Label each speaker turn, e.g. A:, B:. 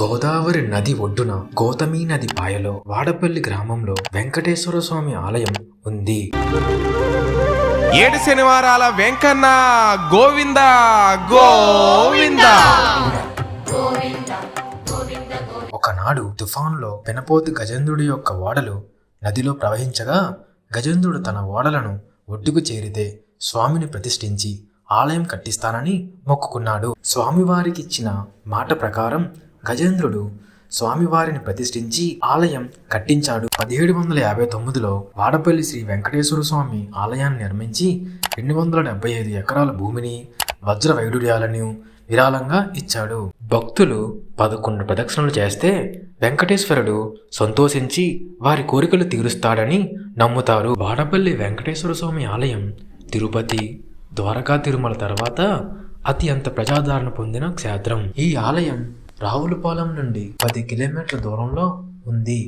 A: గోదావరి నది ఒడ్డున గౌతమి నది పాయలో వాడపల్లి గ్రామంలో వెంకటేశ్వర స్వామి ఆలయం ఉంది.
B: 7 శనివారాల వెంకన్న గోవింద గోవింద.
A: ఒకనాడు తుఫాన్లో పెనపోతు గజేంద్రుడి యొక్క ఓడలు నదిలో ప్రవహించగా గజేంద్రుడు తన ఓడలను ఒడ్డుకు చేరితే స్వామిని ప్రతిష్ఠించి ఆలయం కట్టిస్తానని మొక్కుకున్నాడు. స్వామివారికిచ్చిన మాట ప్రకారం గజేంద్రుడు స్వామివారిని ప్రతిష్ఠించి ఆలయం కట్టించాడు. 1759లో వాడపల్లి శ్రీ వెంకటేశ్వర స్వామి ఆలయాన్ని నిర్మించి 275 ఎకరాల భూమిని వజ్ర వైడూర్యాలను విరాళంగా ఇచ్చాడు. భక్తులు 11 ప్రదక్షిణలు చేస్తే వెంకటేశ్వరుడు సంతోషించి వారి కోరికలు తీరుస్తాడని నమ్ముతారు. వాడపల్లి వెంకటేశ్వర స్వామి ఆలయం తిరుపతి, ద్వారకా, తిరుమల తర్వాత అత్యంత ప్రజాదరణ పొందిన క్షేత్రం. ఈ ఆలయం రావులపాలెం నుండి 10 కిలోమీటర్ల దూరంలో ఉంది.